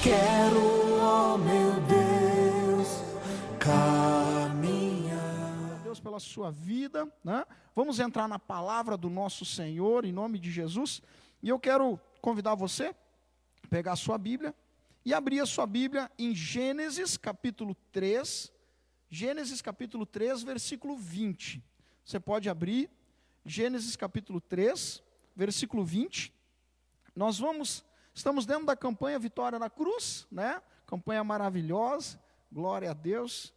quero, ó meu Deus, caminhar. Deus pela sua vida, né? Vamos entrar na palavra do nosso Senhor, em nome de Jesus. E eu quero convidar você a pegar a sua Bíblia e abrir a sua Bíblia em Gênesis capítulo 3, versículo 20. Você pode abrir Gênesis capítulo 3, versículo 20. Estamos dentro da campanha Vitória na Cruz, né? Campanha maravilhosa, glória a Deus.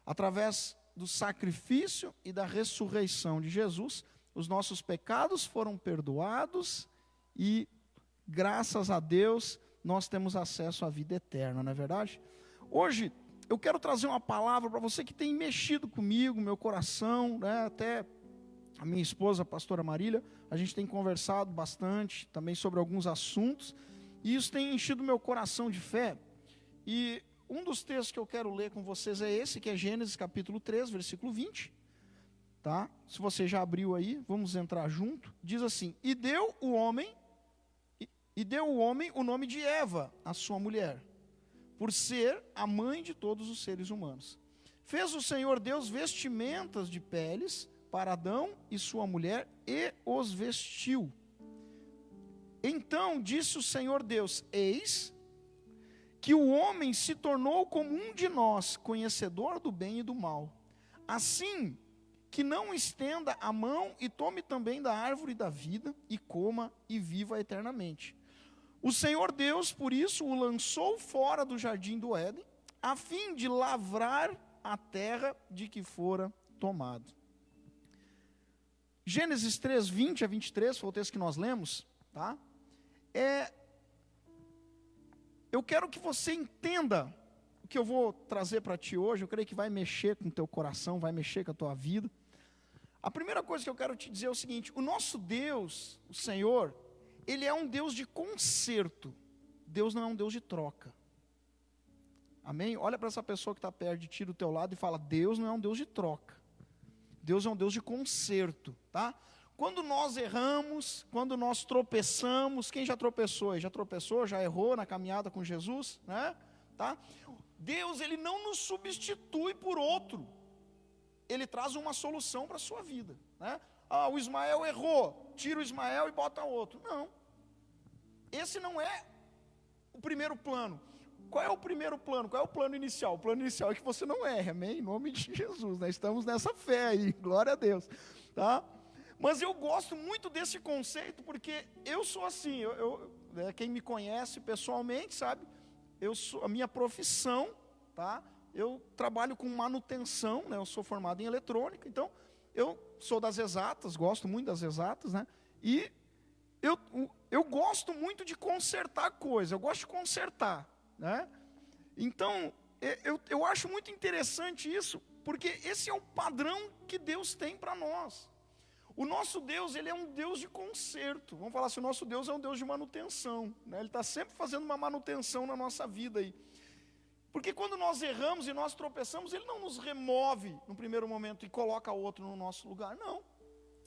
Através do sacrifício e da ressurreição de Jesus, os nossos pecados foram perdoados e, graças a Deus, nós temos acesso à vida eterna, não é verdade? Hoje, eu quero trazer uma palavra para você que tem mexido comigo, meu coração, né? Até a minha esposa, a pastora Marília, a gente tem conversado bastante também sobre alguns assuntos, e isso tem enchido meu coração de fé. E um dos textos que eu quero ler com vocês é esse, que é Gênesis capítulo 3, versículo 20. Tá? Se você já abriu aí, vamos entrar junto. Diz assim: E deu o homem o nome de Eva, a sua mulher, por ser a mãe de todos os seres humanos. Fez o Senhor Deus vestimentas de peles para Adão e sua mulher, e os vestiu. Então disse o Senhor Deus: Eis que o homem se tornou como um de nós, conhecedor do bem e do mal. Assim que não estenda a mão e tome também da árvore da vida, e coma e viva eternamente. O Senhor Deus, por isso, o lançou fora do jardim do Éden, a fim de lavrar a terra de que fora tomado. Gênesis 3, 20 a 23, foi o texto que nós lemos, tá? Eu quero que você entenda o que eu vou trazer para ti hoje. Eu creio que vai mexer com o teu coração, vai mexer com a tua vida. A primeira coisa que eu quero te dizer é o seguinte: o nosso Deus, o Senhor, Ele é um Deus de conserto. Deus não é um Deus de troca. Amém? Olha para essa pessoa que está perto de ti do teu lado e fala: Deus não é um Deus de troca. Deus é um Deus de conserto, tá? Quando nós erramos, quando nós tropeçamos, quem já tropeçou? Já tropeçou, já errou na caminhada com Jesus, né? Tá? Deus, Ele não nos substitui por outro. Ele traz uma solução para a sua vida, né? Ah, o Ismael errou, tira o Ismael e bota outro. Não. Esse não é o primeiro plano. Qual é o primeiro plano? Qual é o plano inicial? O plano inicial é que você não erre, amém? Em nome de Jesus, né? Estamos nessa fé aí, glória a Deus, tá? Mas eu gosto muito desse conceito, porque eu sou assim, quem me conhece pessoalmente, sabe? A minha profissão, tá? Eu trabalho com manutenção, né? Eu sou formado em eletrônica, então eu sou das exatas, gosto muito das exatas, né? E eu gosto muito de consertar coisas, eu gosto de consertar, né? Então, eu acho muito interessante isso, porque esse é o padrão que Deus tem para nós. O nosso Deus, Ele é um Deus de conserto. Vamos falar assim, o nosso Deus é um Deus de manutenção, né? Ele está sempre fazendo uma manutenção na nossa vida aí. Porque quando nós erramos e nós tropeçamos, Ele não nos remove no primeiro momento e coloca outro no nosso lugar, não.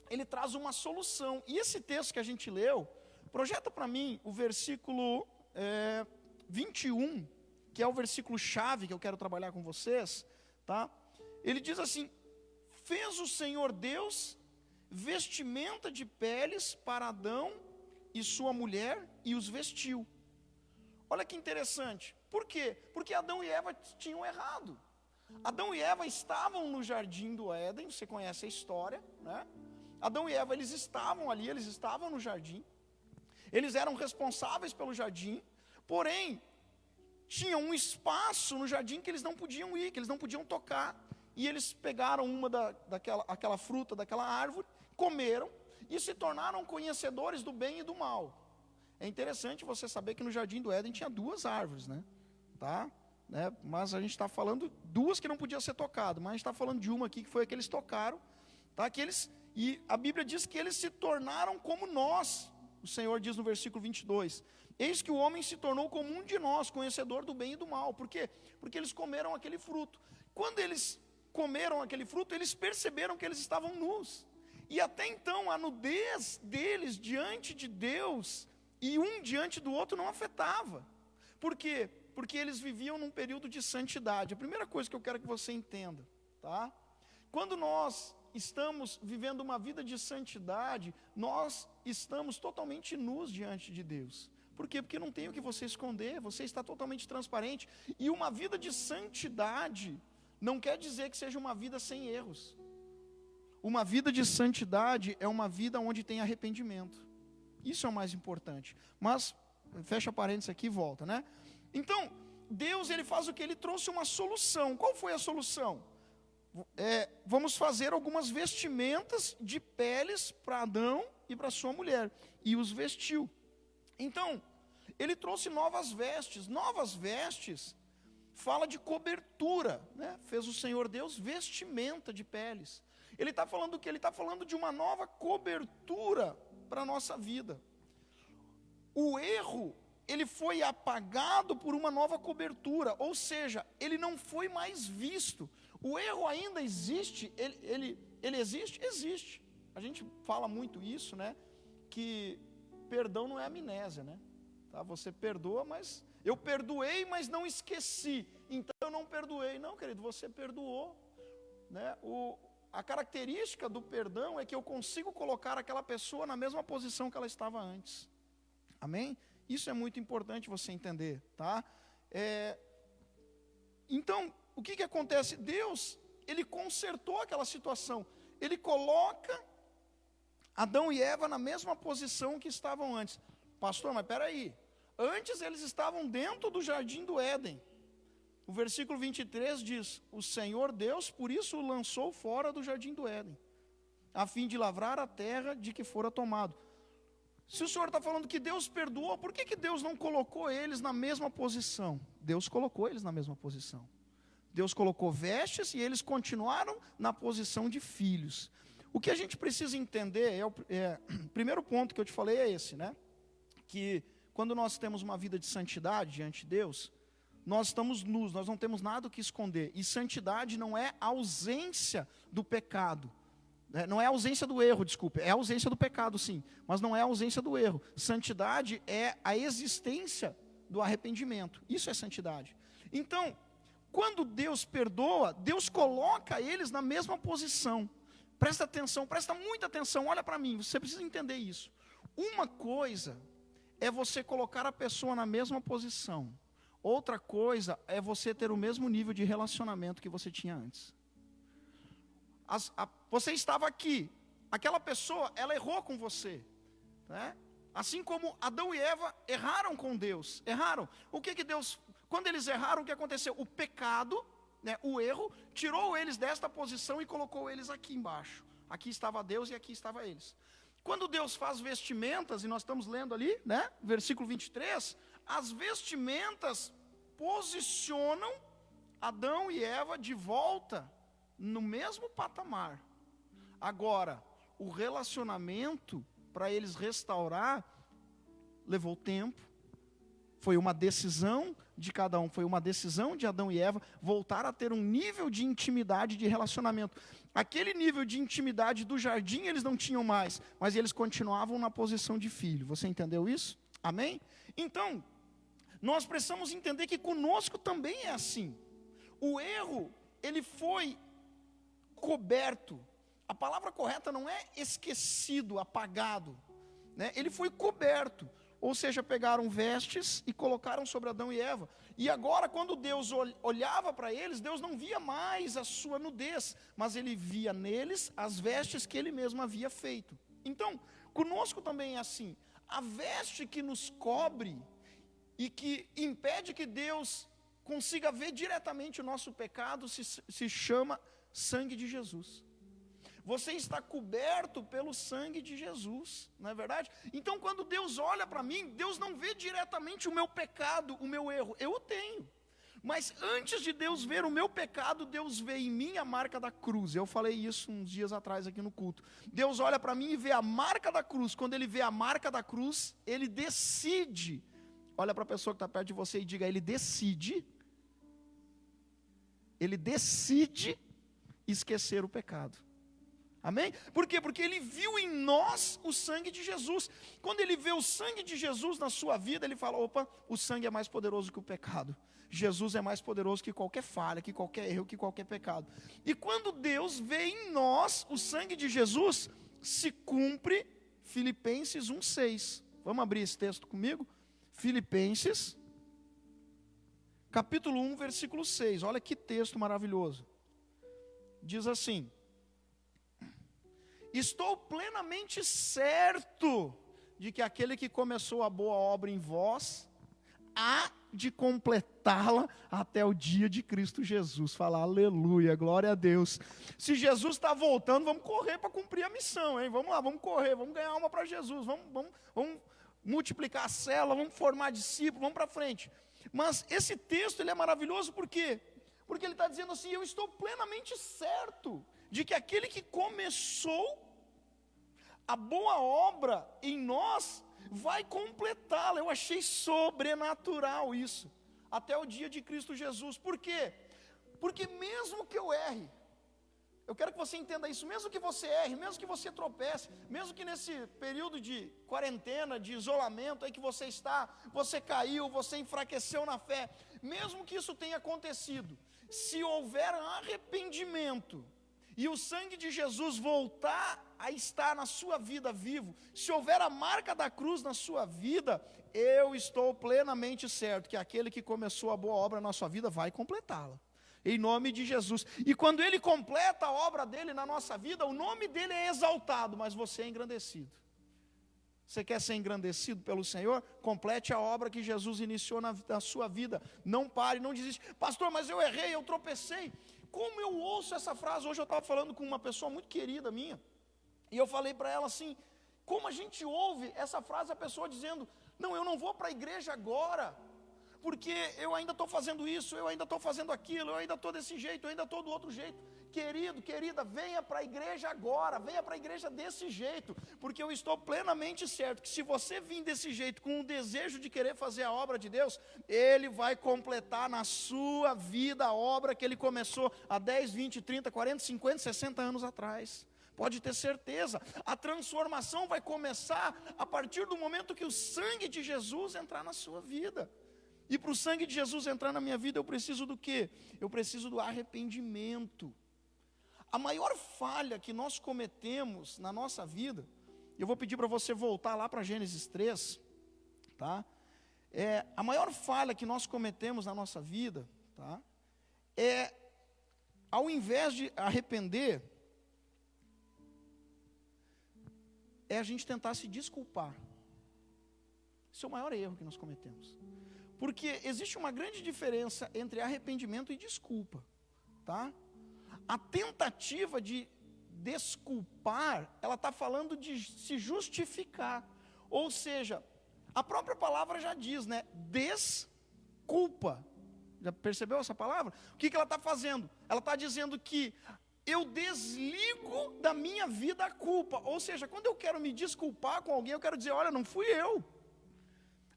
Ele traz uma solução. E esse texto que a gente leu, projeta para mim o versículo 21, que é o versículo chave que eu quero trabalhar com vocês, tá? Ele diz assim: Fez o Senhor Deus vestimenta de peles para Adão e sua mulher, e os vestiu. Olha que interessante. Por quê? Porque Adão e Eva tinham errado. Adão e Eva estavam no jardim do Éden, você conhece a história, né? Adão e Eva, eles estavam ali, eles estavam no jardim, eles eram responsáveis pelo jardim, porém, tinha um espaço no jardim que eles não podiam ir, que eles não podiam tocar, e eles pegaram aquela fruta daquela árvore, comeram e se tornaram conhecedores do bem e do mal. É interessante você saber que no jardim do Éden tinha 2 árvores, né? Tá? Né? Mas a gente está falando 2 que não podiam ser tocadas, mas a gente está falando de uma aqui que foi a que eles tocaram, tá? E a Bíblia diz que eles se tornaram como nós. O Senhor diz no versículo 22, eis que o homem se tornou como um de nós, conhecedor do bem e do mal. Por quê? Porque eles comeram aquele fruto. Quando eles comeram aquele fruto, eles perceberam que eles estavam nus. E até então a nudez deles diante de Deus e um diante do outro não afetava. Por quê? Porque eles viviam num período de santidade. A primeira coisa que eu quero que você entenda, tá? Quando nós estamos vivendo uma vida de santidade, nós estamos totalmente nus diante de Deus. Por quê? Porque não tem o que você esconder, você está totalmente transparente. E uma vida de santidade não quer dizer que seja uma vida sem erros. Uma vida de santidade é uma vida onde tem arrependimento. Isso é o mais importante. Mas, fecha parênteses aqui e volta, né? Então, Deus, ele faz o que? Ele trouxe uma solução. Qual foi a solução? Vamos fazer algumas vestimentas de peles para Adão e para sua mulher. E os vestiu. Então, ele trouxe novas vestes. Novas vestes fala de cobertura, né? Fez o Senhor Deus vestimenta de peles. Ele está falando do que? Ele está falando de uma nova cobertura para a nossa vida. O erro, ele foi apagado por uma nova cobertura, ou seja, ele não foi mais visto. O erro ainda existe, ele existe? Existe. A gente fala muito isso, né? Que perdão não é amnésia, né? Tá? Você perdoa, mas eu perdoei, mas não esqueci. Então eu não perdoei. Não, querido, você perdoou, né? A característica do perdão é que eu consigo colocar aquela pessoa na mesma posição que ela estava antes. Amém? Isso é muito importante você entender, tá? Então, o que acontece? Deus, ele consertou aquela situação. Ele coloca Adão e Eva na mesma posição que estavam antes. Pastor, mas peraí. Antes eles estavam dentro do jardim do Éden. O versículo 23 diz: o Senhor Deus, por isso o lançou fora do jardim do Éden, a fim de lavrar a terra de que fora tomado. Se o Senhor está falando que Deus perdoou, por que Deus não colocou eles na mesma posição? Deus colocou eles na mesma posição. Deus colocou vestes e eles continuaram na posição de filhos. O que a gente precisa entender, o primeiro ponto que eu te falei é esse, né? Que quando nós temos uma vida de santidade diante de Deus, nós estamos nus, nós não temos nada o que esconder. E santidade não é ausência do pecado. Não é ausência do erro, desculpe. É ausência do pecado, sim. Mas não é ausência do erro. Santidade é a existência do arrependimento. Isso é santidade. Então, quando Deus perdoa, Deus coloca eles na mesma posição. Presta atenção, presta muita atenção. Olha para mim, você precisa entender isso. Uma coisa é você colocar a pessoa na mesma posição. Outra coisa é você ter o mesmo nível de relacionamento que você tinha antes. Você estava aqui, aquela pessoa, ela errou com você, né? Assim como Adão e Eva erraram com Deus, erraram. O que Deus, quando eles erraram, o que aconteceu? O pecado, né, o erro, tirou eles desta posição e colocou eles aqui embaixo. Aqui estava Deus e aqui estava eles. Quando Deus faz vestimentas, e nós estamos lendo ali, né, versículo 23, as vestimentas posicionam Adão e Eva de volta no mesmo patamar. Agora, o relacionamento, para eles restaurar, levou tempo. Foi uma decisão de cada um, foi uma decisão de Adão e Eva voltar a ter um nível de intimidade, de relacionamento. Aquele nível de intimidade do jardim eles não tinham mais, mas eles continuavam na posição de filho. Você entendeu isso? Amém? Então, nós precisamos entender que conosco também é assim. O erro, ele foi coberto. A palavra correta não é esquecido, apagado, né? Ele foi coberto. Ou seja, pegaram vestes e colocaram sobre Adão e Eva. E agora, quando Deus olhava para eles, Deus não via mais a sua nudez, mas Ele via neles as vestes que Ele mesmo havia feito. Então, conosco também é assim. A veste que nos cobre e que impede que Deus consiga ver diretamente o nosso pecado se chama sangue de Jesus. Você está coberto pelo sangue de Jesus, não é verdade? Então, quando Deus olha para mim, Deus não vê diretamente o meu pecado, o meu erro. Eu o tenho. Mas antes de Deus ver o meu pecado, Deus vê em mim a marca da cruz. Eu falei isso uns dias atrás aqui no culto. Deus olha para mim e vê a marca da cruz. Quando Ele vê a marca da cruz, Ele decide. Olha para a pessoa que está perto de você e diga: Ele decide esquecer o pecado. Amém? Por quê? Porque ele viu em nós o sangue de Jesus. Quando ele vê o sangue de Jesus na sua vida, ele fala, opa, o sangue é mais poderoso que o pecado. Jesus é mais poderoso que qualquer falha, que qualquer erro, que qualquer pecado. E quando Deus vê em nós o sangue de Jesus, se cumpre Filipenses 1:6. Vamos abrir esse texto comigo? Filipenses, capítulo 1, versículo 6. Olha que texto maravilhoso. Diz assim: estou plenamente certo de que aquele que começou a boa obra em vós, há de completá-la até o dia de Cristo Jesus. Fala aleluia, glória a Deus. Se Jesus está voltando, vamos correr para cumprir a missão, hein? Vamos lá, vamos correr, vamos ganhar alma para Jesus, vamos multiplicar a célula, vamos formar discípulos, vamos para frente. Mas esse texto ele é maravilhoso por quê? Porque ele está dizendo assim, eu estou plenamente certo de que aquele que começou a boa obra em nós, vai completá-la. Eu achei sobrenatural isso, até o dia de Cristo Jesus. Por quê? Porque mesmo que eu erre, eu quero que você entenda isso, mesmo que você erre, mesmo que você tropece, mesmo que nesse período de quarentena, de isolamento aí que você está, você caiu, você enfraqueceu na fé, mesmo que isso tenha acontecido, se houver arrependimento, e o sangue de Jesus voltar a estar na sua vida vivo, se houver a marca da cruz na sua vida, eu estou plenamente certo que aquele que começou a boa obra na sua vida vai completá-la, em nome de Jesus. E quando ele completa a obra dele na nossa vida, o nome dele é exaltado, mas você é engrandecido. Você quer ser engrandecido pelo Senhor? Complete a obra que Jesus iniciou na sua vida, não pare, não desiste. Pastor, mas eu errei, eu tropecei. Como eu ouço essa frase? Hoje eu estava falando com uma pessoa muito querida minha, e eu falei para ela assim, como a gente ouve essa frase, a pessoa dizendo, não, eu não vou para a igreja agora, porque eu ainda estou fazendo isso, eu ainda estou fazendo aquilo, eu ainda estou desse jeito, eu ainda estou do outro jeito. Querido, querida, venha para a igreja agora, venha para a igreja desse jeito, porque eu estou plenamente certo que se você vir desse jeito, com o desejo de querer fazer a obra de Deus, Ele vai completar na sua vida a obra que Ele começou há 10, 20, 30, 40, 50, 60 anos atrás. Pode ter certeza, a transformação vai começar a partir do momento que o sangue de Jesus entrar na sua vida. E para o sangue de Jesus entrar na minha vida, eu preciso do quê? Eu preciso do arrependimento. A maior falha que nós cometemos na nossa vida, eu vou pedir para você voltar lá para Gênesis 3, tá? A maior falha que nós cometemos na nossa vida, tá? Ao invés de arrepender, a gente tentar se desculpar. Esse é o maior erro que nós cometemos. Porque existe uma grande diferença entre arrependimento e desculpa, tá? A tentativa de desculpar, ela está falando de se justificar. Ou seja, a própria palavra já diz, né? Desculpa. Já percebeu essa palavra? O que ela está fazendo? Ela está dizendo que eu desligo da minha vida a culpa. Ou seja, quando eu quero me desculpar com alguém, eu quero dizer, olha, não fui eu.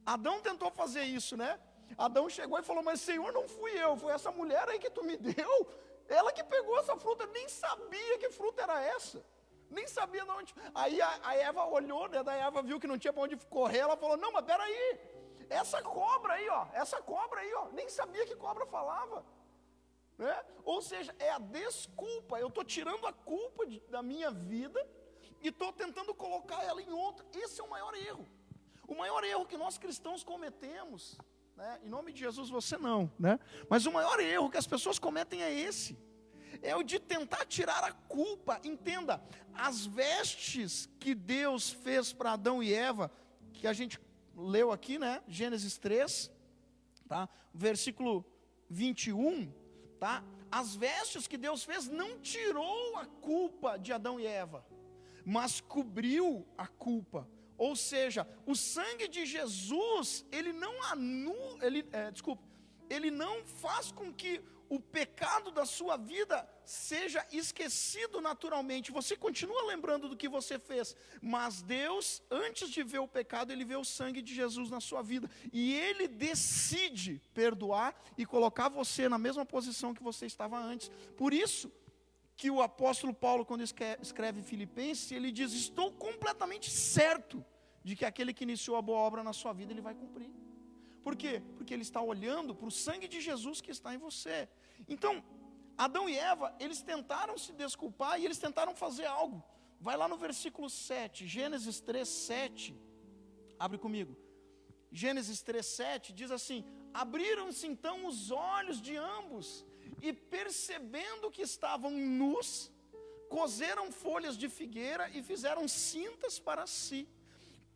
Adão tentou fazer isso, né? Adão chegou e falou, mas Senhor, não fui eu, foi essa mulher aí que tu me deu, ela que pegou essa fruta, nem sabia que fruta era essa, nem sabia de onde. Aí a Eva olhou, né? Daí a Eva viu que não tinha para onde correr, ela falou, não, mas peraí, essa cobra aí, ó, nem sabia que cobra falava. Né? Ou seja, é a desculpa, eu estou tirando a culpa da minha vida e estou tentando colocar ela em outra. Esse é o maior erro. O maior erro que nós cristãos cometemos, né? Em nome de Jesus você não, né? Mas o maior erro que as pessoas cometem é esse, é o de tentar tirar a culpa. Entenda, as vestes que Deus fez para Adão e Eva, que a gente leu aqui, né? Gênesis 3, tá? Versículo 21, tá? As vestes que Deus fez não tirou a culpa de Adão e Eva, mas cobriu a culpa. Ou seja, o sangue de Jesus, ele não anula, ele não faz com que o pecado da sua vida seja esquecido naturalmente. Você continua lembrando do que você fez, mas Deus, antes de ver o pecado, Ele vê o sangue de Jesus na sua vida, e Ele decide perdoar e colocar você na mesma posição que você estava antes. Por isso que o apóstolo Paulo, quando escreve Filipenses, ele diz: estou completamente certo de que aquele que iniciou a boa obra na sua vida, ele vai cumprir. Por quê? Porque ele está olhando para o sangue de Jesus que está em você. Então, Adão e Eva, eles tentaram se desculpar e eles tentaram fazer algo. Vai lá no versículo 7, Gênesis 3, 7. Abre comigo. Gênesis 3, 7 diz assim: abriram-se então os olhos de ambos, e percebendo que estavam nus, coseram folhas de figueira e fizeram cintas para si.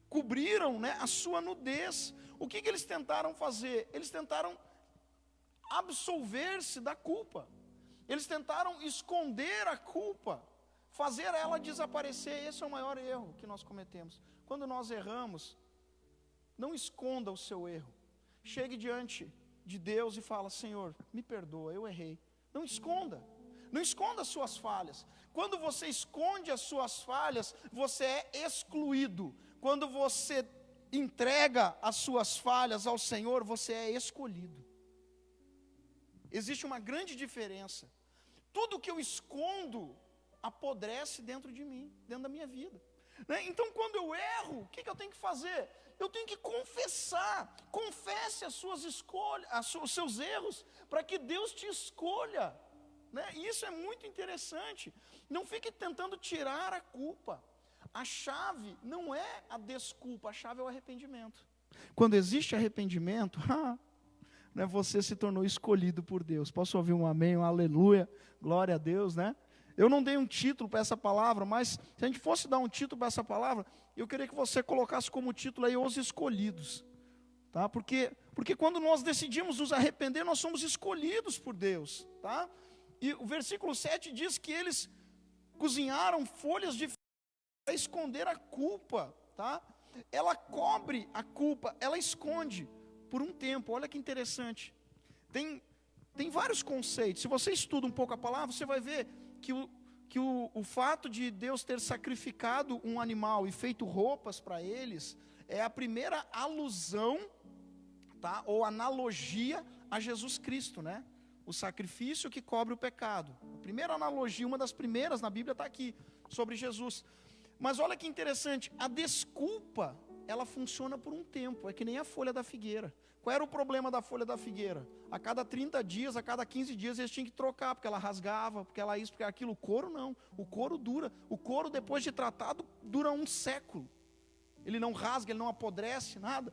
Cobriram, a sua nudez. O que eles tentaram fazer? Eles tentaram absolver-se da culpa. Eles tentaram esconder a culpa, fazer ela desaparecer. Esse é o maior erro que nós cometemos. Quando nós erramos, não esconda o seu erro. Chegue diante de Deus e fala: Senhor, me perdoa, eu errei. Não esconda. Não esconda as suas falhas. Quando você esconde as suas falhas, você é excluído. Quando você entrega as suas falhas ao Senhor, você é escolhido. Existe uma grande diferença. Tudo que eu escondo apodrece dentro de mim, dentro da minha vida. Então, quando eu erro, o que eu tenho que fazer? Eu tenho que confessar. Confesse as suas escolhas, os seus erros, para que Deus te escolha. Isso é muito interessante. Não fique tentando tirar a culpa. A chave não é a desculpa, a chave é o arrependimento. Quando existe arrependimento, você se tornou escolhido por Deus. Posso ouvir um amém, um aleluia, glória a Deus, Eu não dei um título para essa palavra, mas se a gente fosse dar um título para essa palavra, eu queria que você colocasse como título aí: os escolhidos. Tá? Porque quando nós decidimos nos arrepender, nós somos escolhidos por Deus. Tá? E o versículo 7 diz que eles cozinharam folhas de para esconder a culpa. Tá? Ela cobre a culpa, ela esconde por um tempo. Olha que interessante. Tem vários conceitos. Se você estuda um pouco a palavra, você vai ver que o fato de Deus ter sacrificado um animal e feito roupas para eles, é a primeira alusão, tá? Ou analogia a Jesus Cristo, O sacrifício que cobre o pecado. A primeira analogia, uma das primeiras na Bíblia está aqui, sobre Jesus. Mas olha que interessante, a desculpa, ela funciona por um tempo, é que nem a folha da figueira. Qual era o problema da folha da figueira? A cada 30 dias, a cada 15 dias eles tinham que trocar, porque ela rasgava, porque ela isso, porque aquilo. O couro não, o couro dura. O couro, depois de tratado, dura um século. Ele não rasga, ele não apodrece, nada.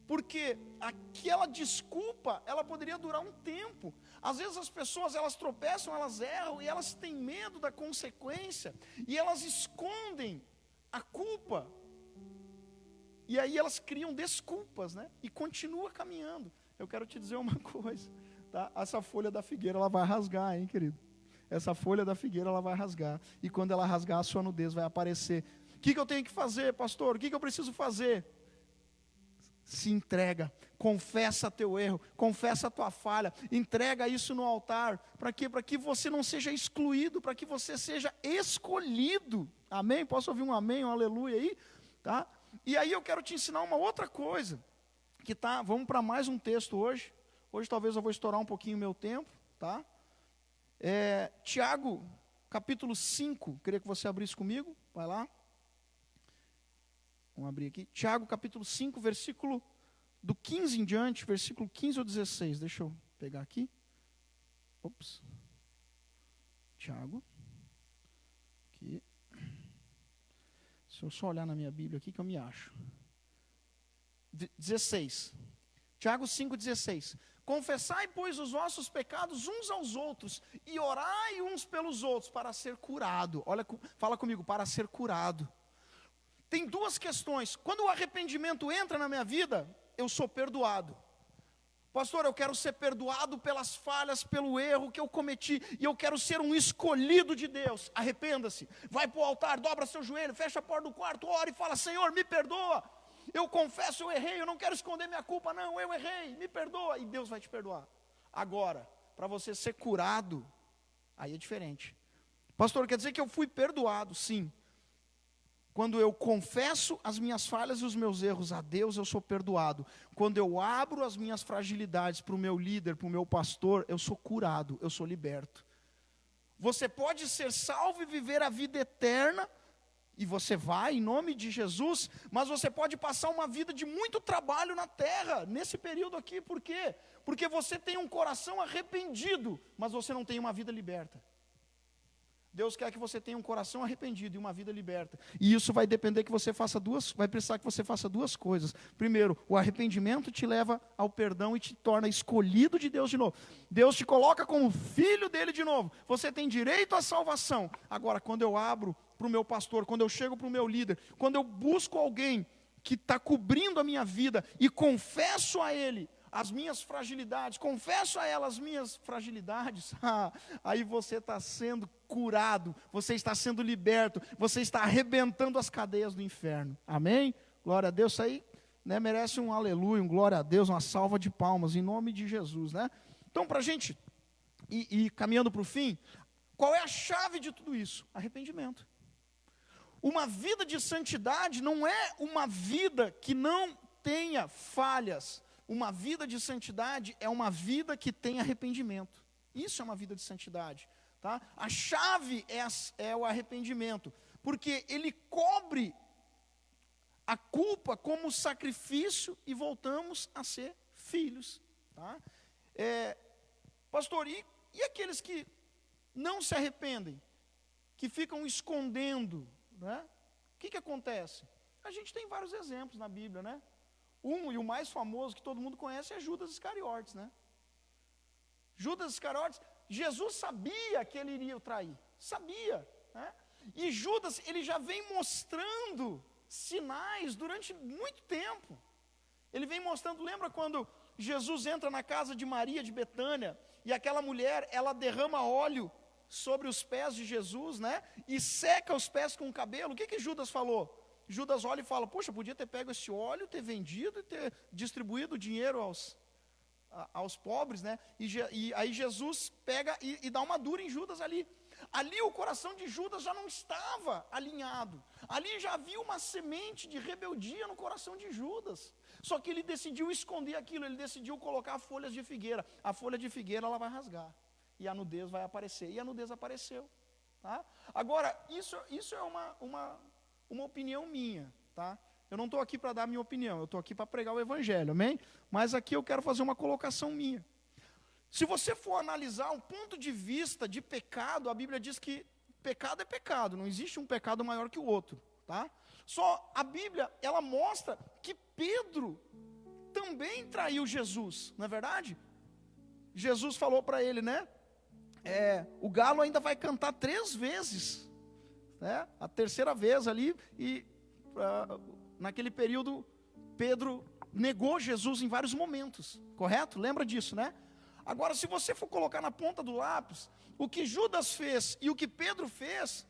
Porque aquela desculpa, ela poderia durar um tempo. Às vezes as pessoas, elas tropeçam, elas erram, e elas têm medo da consequência, e elas escondem a culpa. E aí elas criam desculpas, e continua caminhando. Eu quero te dizer uma coisa, tá? Essa folha da figueira, ela vai rasgar, hein, querido? Essa folha da figueira, ela vai rasgar. E quando ela rasgar, a sua nudez vai aparecer. O que eu tenho que fazer, pastor? O que eu preciso fazer? Se entrega, confessa teu erro, confessa a tua falha, entrega isso no altar. Para quê? Para que você não seja excluído, para que você seja escolhido. Amém? Posso ouvir um amém, um aleluia aí? Tá? E aí eu quero te ensinar uma outra coisa, vamos para mais um texto hoje. Hoje talvez eu vou estourar um pouquinho o meu tempo, tá? Tiago, capítulo 5, queria que você abrisse comigo, vai lá. Vamos abrir aqui. Tiago, capítulo 5, versículo do 15 em diante, versículo 15 ou 16. Deixa eu pegar aqui. Ops. Tiago. Aqui. Se eu só olhar na minha Bíblia aqui que eu me acho. 16. Tiago 5,16. Confessai, pois, os vossos pecados uns aos outros, e orai uns pelos outros, para ser curado. Olha, fala comigo, para ser curado. Tem duas questões. Quando o arrependimento entra na minha vida, eu sou perdoado. Pastor, eu quero ser perdoado pelas falhas, pelo erro que eu cometi, e eu quero ser um escolhido de Deus. Arrependa-se, vai para o altar, dobra seu joelho, fecha a porta do quarto, ora e fala: Senhor, me perdoa. Eu confesso, eu errei, eu não quero esconder minha culpa, não, eu errei, me perdoa. E Deus vai te perdoar. Agora, para você ser curado, aí é diferente. Pastor, quer dizer que eu fui perdoado? Sim. Quando eu confesso as minhas falhas e os meus erros a Deus, eu sou perdoado. Quando eu abro as minhas fragilidades para o meu líder, para o meu pastor, eu sou curado, eu sou liberto. Você pode ser salvo e viver a vida eterna, e você vai, em nome de Jesus, mas você pode passar uma vida de muito trabalho na terra, nesse período aqui. Por quê? Porque você tem um coração arrependido, mas você não tem uma vida liberta. Deus quer que você tenha um coração arrependido e uma vida liberta. E isso vai depender que você faça vai precisar que você faça duas coisas. Primeiro, o arrependimento te leva ao perdão e te torna escolhido de Deus de novo. Deus te coloca como filho dele de novo. Você tem direito à salvação. Agora, quando eu abro para o meu pastor, quando eu chego para o meu líder, quando eu busco alguém que está cobrindo a minha vida e confesso a ele as minhas fragilidades, confesso a ela as minhas fragilidades, aí você está sendo curado, você está sendo liberto, você está arrebentando as cadeias do inferno. Amém? Glória a Deus. Isso aí, né, merece um aleluia, um glória a Deus, uma salva de palmas, em nome de Jesus, né? Então, para a gente ir caminhando para o fim, qual é a chave de tudo isso? Arrependimento. Uma vida de santidade não é uma vida que não tenha falhas. Uma vida de santidade é uma vida que tem arrependimento. Isso é uma vida de santidade, tá? A chave é o arrependimento, porque ele cobre a culpa como sacrifício e voltamos a ser filhos, tá? Pastor, e aqueles que não se arrependem, que ficam escondendo, né? O que acontece? A gente tem vários exemplos na Bíblia, né? E o mais famoso que todo mundo conhece é Judas Iscariotes, né? Judas Iscariotes, Jesus sabia que ele iria o trair, sabia, né? E Judas, ele já vem mostrando sinais durante muito tempo. Ele vem mostrando, lembra quando Jesus entra na casa de Maria de Betânia, e aquela mulher, ela derrama óleo sobre os pés de Jesus, né? E seca os pés com o cabelo. O que Judas falou? Judas olha e fala, poxa, podia ter pego esse óleo, ter vendido e ter distribuído o dinheiro aos pobres, né? E aí Jesus pega e dá uma dura em Judas ali. Ali o coração de Judas já não estava alinhado. Ali já havia uma semente de rebeldia no coração de Judas. Só que ele decidiu esconder aquilo, ele decidiu colocar folhas de figueira. A folha de figueira ela vai rasgar. E a nudez vai aparecer. E a nudez apareceu. Tá? Agora, isso é uma opinião minha, tá? Eu não estou aqui para dar minha opinião, eu estou aqui para pregar o evangelho, amém? Mas aqui eu quero fazer uma colocação minha. Se você for analisar um ponto de vista de pecado, a Bíblia diz que pecado é pecado, não existe um pecado maior que o outro, tá? Só a Bíblia, ela mostra que Pedro também traiu Jesus, não é verdade? Jesus falou para ele, né? O galo ainda vai cantar 3 vezes, né? A terceira vez ali, e naquele período, Pedro negou Jesus em vários momentos, correto? Lembra disso, né? Agora, se você for colocar na ponta do lápis, o que Judas fez e o que Pedro fez,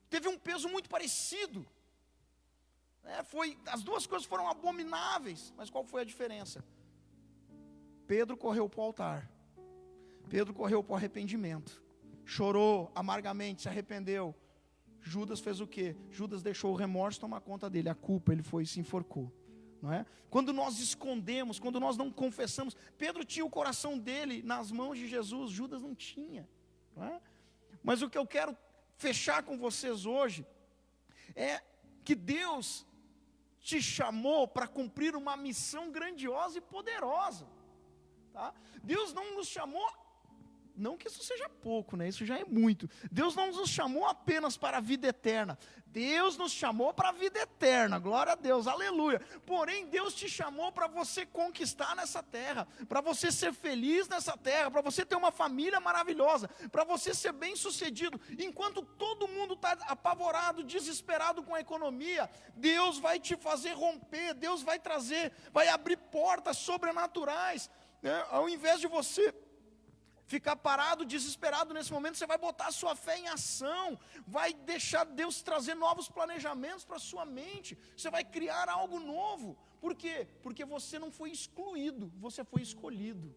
teve um peso muito parecido. As duas coisas foram abomináveis, mas qual foi a diferença? Pedro correu para o altar, Pedro correu para o arrependimento, chorou amargamente, se arrependeu. Judas fez o quê? Judas deixou o remorso tomar conta dele, a culpa, ele foi e se enforcou. Não é? Quando nós escondemos, quando nós não confessamos, Pedro tinha o coração dele nas mãos de Jesus, Judas não tinha. Não é? Mas o que eu quero fechar com vocês hoje é que Deus te chamou para cumprir uma missão grandiosa e poderosa. Tá? Deus não nos chamou, não que isso seja pouco, né? Isso já é muito. Deus não nos chamou apenas para a vida eterna. Deus nos chamou para a vida eterna, glória a Deus, aleluia. Porém, Deus te chamou para você conquistar nessa terra, para você ser feliz nessa terra, para você ter uma família maravilhosa, para você ser bem sucedido. Enquanto todo mundo está apavorado, desesperado com a economia, Deus vai te fazer romper, Deus vai trazer, vai abrir portas sobrenaturais, né? Ao invés de você ficar parado, desesperado nesse momento, você vai botar a sua fé em ação, vai deixar Deus trazer novos planejamentos para a sua mente, você vai criar algo novo. Por quê? Porque você não foi excluído, você foi escolhido.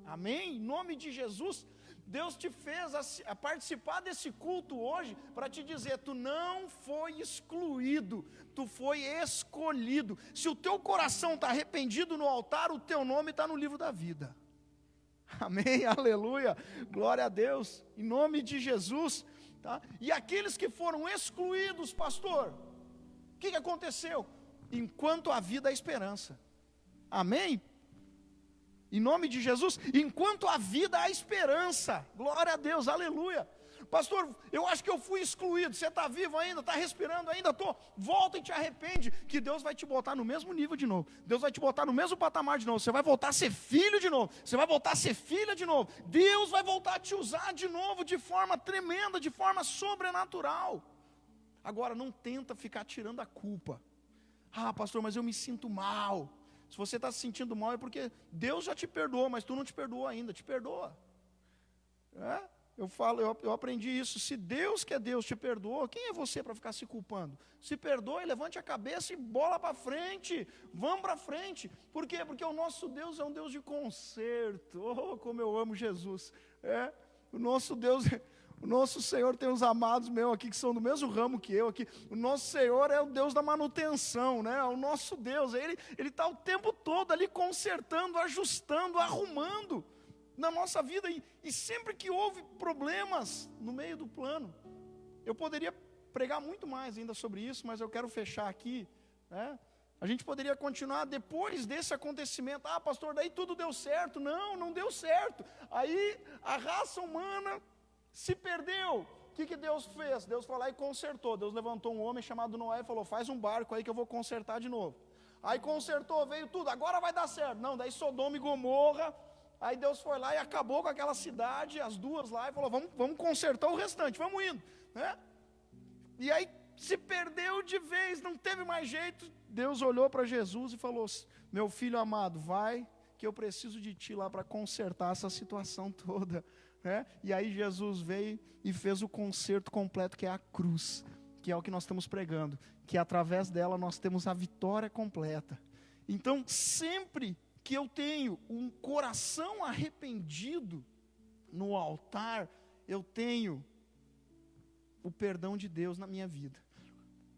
Amém? Em nome de Jesus, Deus te fez a participar desse culto hoje para te dizer, tu não foi excluído, tu foi escolhido. Se o teu coração está arrependido no altar, o teu nome está no livro da vida. Amém, aleluia, glória a Deus, em nome de Jesus, tá? E aqueles que foram excluídos, pastor, o que aconteceu? Enquanto há vida, há esperança. Amém? Em nome de Jesus, enquanto há vida, há esperança. Glória a Deus, aleluia. Pastor, eu acho que eu fui excluído. Você está vivo ainda, está respirando ainda? Estou. Volta e te arrepende, que Deus vai te botar no mesmo nível de novo. Deus vai te botar no mesmo patamar de novo. Você vai voltar a ser filho de novo. Você vai voltar a ser filha de novo. Deus vai voltar a te usar de novo, de forma tremenda, de forma sobrenatural. Agora, não tenta ficar tirando a culpa. Ah, pastor, mas eu me sinto mal. Se você está se sentindo mal é porque Deus já te perdoou, mas tu não te perdoou ainda. Te perdoa. Eu aprendi isso. Se Deus, que é Deus, te perdoou, quem é você para ficar se culpando? Se perdoe, levante a cabeça e bola para frente. Vamos para frente. Por quê? Porque o nosso Deus é um Deus de conserto. Oh, como eu amo Jesus. O nosso Deus, o nosso Senhor tem uns amados meus aqui que são do mesmo ramo que eu aqui. O nosso Senhor é o Deus da manutenção, né? O nosso Deus, Ele está o tempo todo ali consertando, ajustando, arrumando na nossa vida, e sempre que houve problemas no meio do plano, eu poderia pregar muito mais ainda sobre isso, mas eu quero fechar aqui, né? A gente poderia continuar depois desse acontecimento. Ah, pastor, daí tudo deu certo. Não deu certo. Aí a raça humana se perdeu. O que Deus fez? Deus foi lá e consertou. Deus levantou um homem chamado Noé e falou: faz um barco aí que eu vou consertar de novo. Aí consertou, veio tudo, agora vai dar certo. Não, daí Sodoma e Gomorra. Aí Deus foi lá e acabou com aquela cidade, as duas lá, e falou: vamos consertar o restante, vamos indo, né? E aí se perdeu de vez, não teve mais jeito. Deus olhou para Jesus e falou: meu filho amado, vai, que eu preciso de ti lá para consertar essa situação toda, né? E aí Jesus veio e fez o conserto completo, que é a cruz, que é o que nós estamos pregando, que através dela nós temos a vitória completa. Então, sempre que eu tenho um coração arrependido no altar, eu tenho o perdão de Deus na minha vida.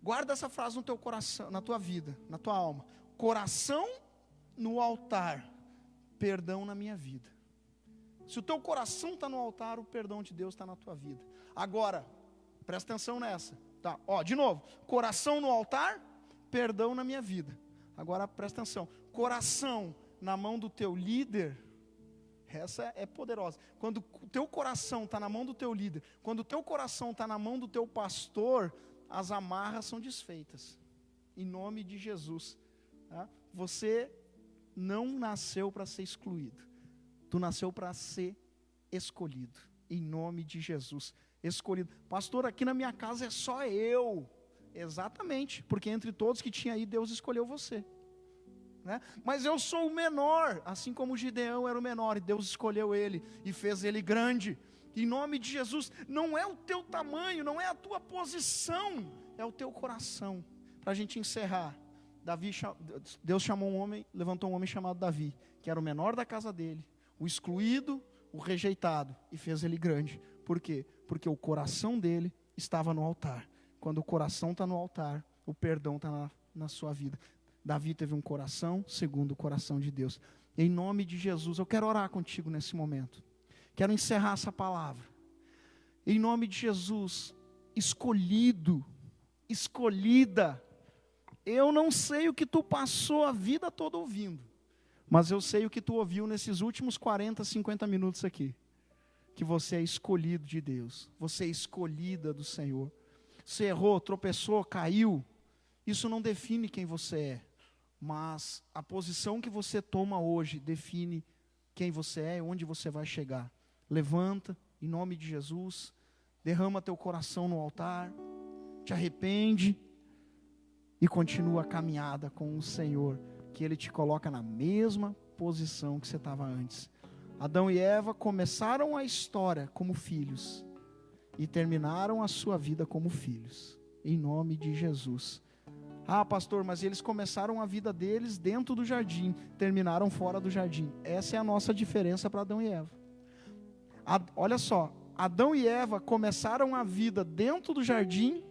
Guarda essa frase no teu coração, na tua vida, na tua alma. Coração no altar, perdão na minha vida. Se o teu coração está no altar, o perdão de Deus está na tua vida. Agora, presta atenção nessa, tá? De novo, coração no altar, perdão na minha vida. Agora presta atenção, coração na mão do teu líder, essa é poderosa. Quando o teu coração está na mão do teu líder, quando o teu coração está na mão do teu pastor, as amarras são desfeitas, em nome de Jesus, tá? Você não nasceu para ser excluído, tu nasceu para ser escolhido, em nome de Jesus, escolhido. Pastor, aqui na minha casa é só eu. Exatamente, porque entre todos que tinha aí, Deus escolheu você, né? Mas eu sou o menor, assim como Gideão era o menor, e Deus escolheu ele e fez ele grande. Em nome de Jesus, não é o teu tamanho, não é a tua posição, é o teu coração. Para a gente encerrar, Deus chamou um homem, levantou um homem chamado Davi, que era o menor da casa dele, o excluído, o rejeitado, e fez ele grande. Por quê? Porque o coração dele estava no altar. Quando o coração está no altar, o perdão está na sua vida. Davi teve um coração segundo o coração de Deus. Em nome de Jesus, eu quero orar contigo nesse momento. Quero encerrar essa palavra. Em nome de Jesus, escolhido, escolhida. Eu não sei o que tu passou a vida toda ouvindo, mas eu sei o que tu ouviu nesses últimos 40, 50 minutos aqui. Que você é escolhido de Deus. Você é escolhida do Senhor. Você errou, tropeçou, caiu. Isso não define quem você é. Mas a posição que você toma hoje define quem você é e onde você vai chegar. Levanta, em nome de Jesus, derrama teu coração no altar, te arrepende e continua a caminhada com o Senhor, que Ele te coloca na mesma posição que você estava antes. Adão e Eva começaram a história como filhos e terminaram a sua vida como filhos, em nome de Jesus. Ah, pastor, mas eles começaram a vida deles dentro do jardim, terminaram fora do jardim. Essa é a nossa diferença para Adão e Eva. Olha só, Adão e Eva começaram a vida dentro do jardim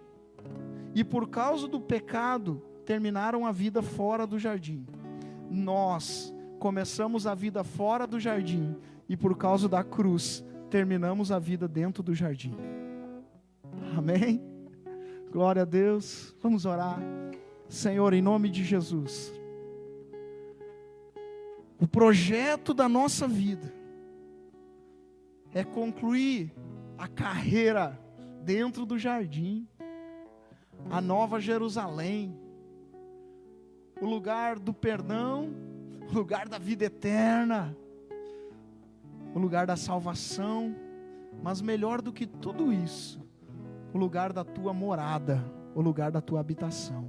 e por causa do pecado terminaram a vida fora do jardim. Nós começamos a vida fora do jardim e por causa da cruz, terminamos a vida dentro do jardim. Amém? Glória a Deus. Vamos orar. Senhor, em nome de Jesus, o projeto da nossa vida é concluir a carreira dentro do jardim, a Nova Jerusalém, o lugar do perdão, o lugar da vida eterna, o lugar da salvação, mas melhor do que tudo isso, o lugar da tua morada, o lugar da tua habitação.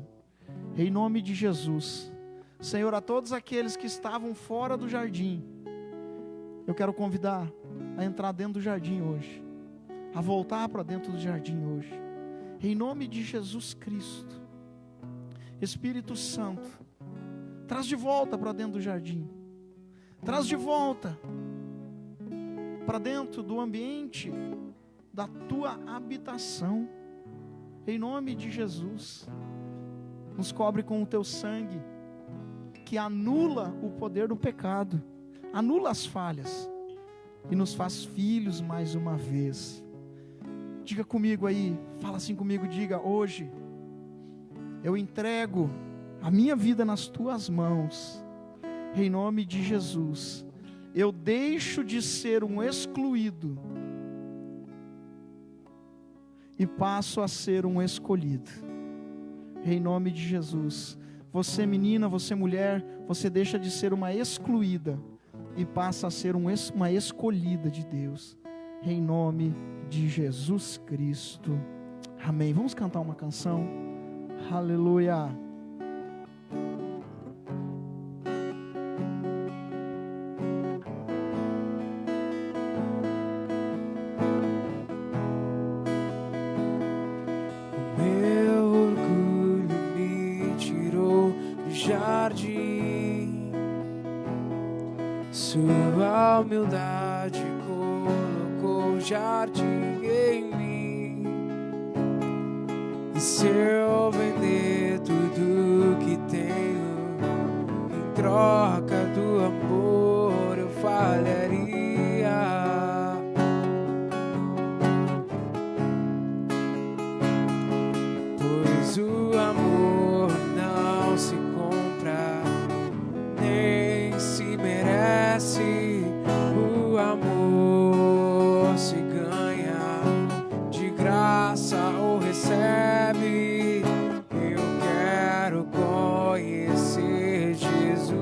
Em nome de Jesus, Senhor, a todos aqueles que estavam fora do jardim, eu quero convidar a entrar dentro do jardim hoje, a voltar para dentro do jardim hoje, em nome de Jesus Cristo. Espírito Santo, traz de volta para dentro do jardim, traz de volta para dentro do ambiente da tua habitação, em nome de Jesus. Nos cobre com o teu sangue, que anula o poder do pecado, anula as falhas, e nos faz filhos mais uma vez. Diga comigo aí, fala assim comigo, diga: hoje eu entrego a minha vida nas tuas mãos, em nome de Jesus. Eu deixo de ser um excluído e passo a ser um escolhido, em nome de Jesus. Você menina, você mulher, você deixa de ser uma excluída e passa a ser uma escolhida de Deus, em nome de Jesus Cristo. Amém. Vamos cantar uma canção. Aleluia. O meu orgulho me tirou do jardim, sua humildade colocou o jardim em mim. E se eu vender tudo que tenho em troca do amor, eu falharia. Pois o amor não se compra, nem se merece. O amor se ganha de graça ou recebe. Eu quero conhecer Jesus.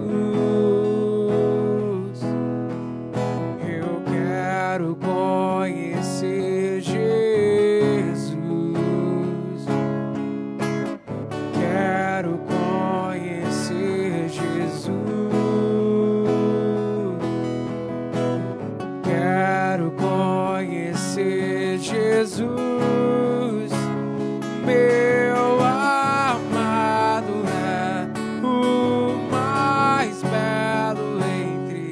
Eu quero conhecer Jesus. Quero conhecer Jesus. Quero conhecer Jesus. Meu amado é o mais belo entre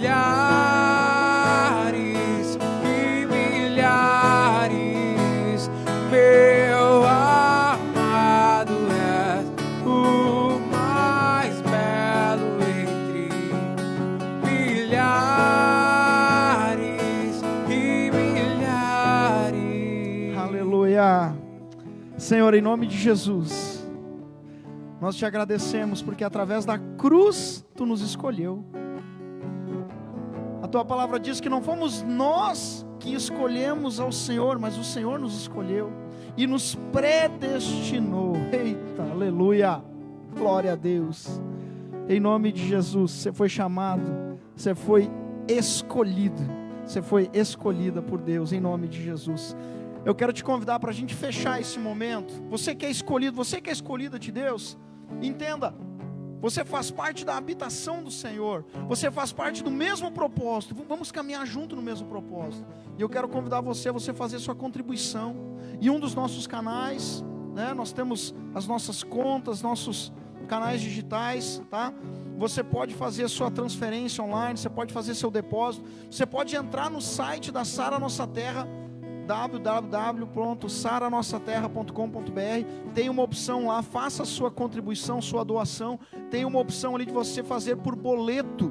milhares e milhares. Meu amado é o mais belo entre milhares e milhares. Aleluia. Senhor, em nome de Jesus, nós te agradecemos porque através da cruz tu nos escolheu. A tua palavra diz que não fomos nós que escolhemos ao Senhor, mas o Senhor nos escolheu e nos predestinou. Eita, aleluia, glória a Deus. Em nome de Jesus, você foi chamado, você foi escolhido, você foi escolhida por Deus, em nome de Jesus. Eu quero te convidar para a gente fechar esse momento. Você que é escolhido, você que é escolhida de Deus, entenda, você faz parte da habitação do Senhor, você faz parte do mesmo propósito, vamos caminhar junto no mesmo propósito. E eu quero convidar você a fazer sua contribuição, e um dos nossos canais, né, nós temos as nossas contas, nossos canais digitais, tá? Você pode fazer a sua transferência online, você pode fazer seu depósito, você pode entrar no site da Sara Nossa Terra, www.saranossaterra.com.br. tem uma opção lá, faça a sua contribuição, sua doação. Tem uma opção ali de você fazer por boleto,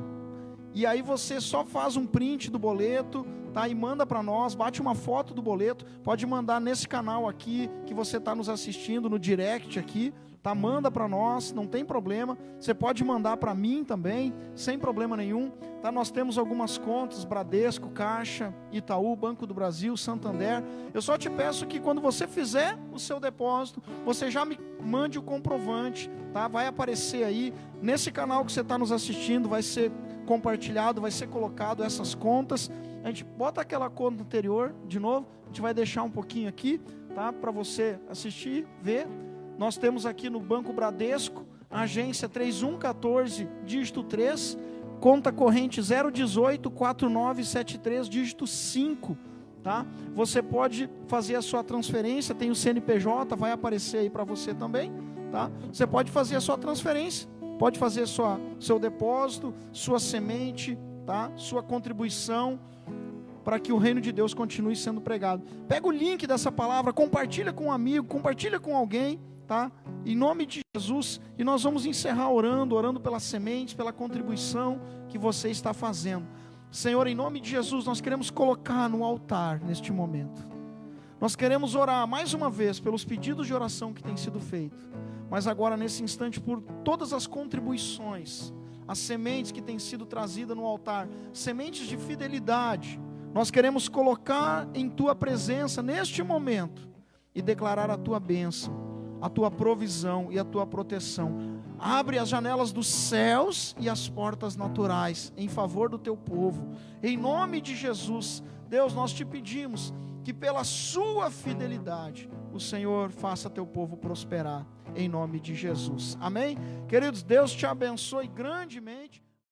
e aí você só faz um print do boleto, tá? E manda para nós, bate uma foto do boleto, pode mandar nesse canal aqui, que você está nos assistindo, no direct aqui, tá? Manda para nós, não tem problema. Você pode mandar para mim também, sem problema nenhum, tá? Nós temos algumas contas, Bradesco, Caixa, Itaú, Banco do Brasil, Santander. Eu só te peço que quando você fizer o seu depósito, você já me mande o comprovante, tá? Vai aparecer aí, nesse canal que você está nos assistindo, vai ser compartilhado, vai ser colocado essas contas. A gente bota aquela conta anterior de novo, a gente vai deixar um pouquinho aqui, tá? Para você assistir, ver. Nós temos aqui no Banco Bradesco, agência 3114, dígito 3, conta corrente 0184973, dígito 5, tá? Você pode fazer a sua transferência, tem o CNPJ, vai aparecer aí para você também, tá? Você pode fazer a sua transferência, pode fazer seu depósito, sua semente, tá? Sua contribuição, para que o reino de Deus continue sendo pregado. Pega o link dessa palavra, compartilha com um amigo, compartilha com alguém, tá? Em nome de Jesus, e nós vamos encerrar orando pelas sementes, pela contribuição que você está fazendo. Senhor, em nome de Jesus, nós queremos colocar no altar neste momento. Nós queremos orar mais uma vez pelos pedidos de oração que têm sido feitos, mas agora nesse instante por todas as contribuições, as sementes que têm sido trazidas no altar, sementes de fidelidade. Nós queremos colocar em Tua presença neste momento e declarar a Tua bênção, a Tua provisão e a Tua proteção. Abre as janelas dos céus e as portas naturais em favor do Teu povo. Em nome de Jesus, Deus, nós Te pedimos que pela Sua fidelidade o Senhor faça Teu povo prosperar. Em nome de Jesus. Amém? Queridos, Deus te abençoe grandemente.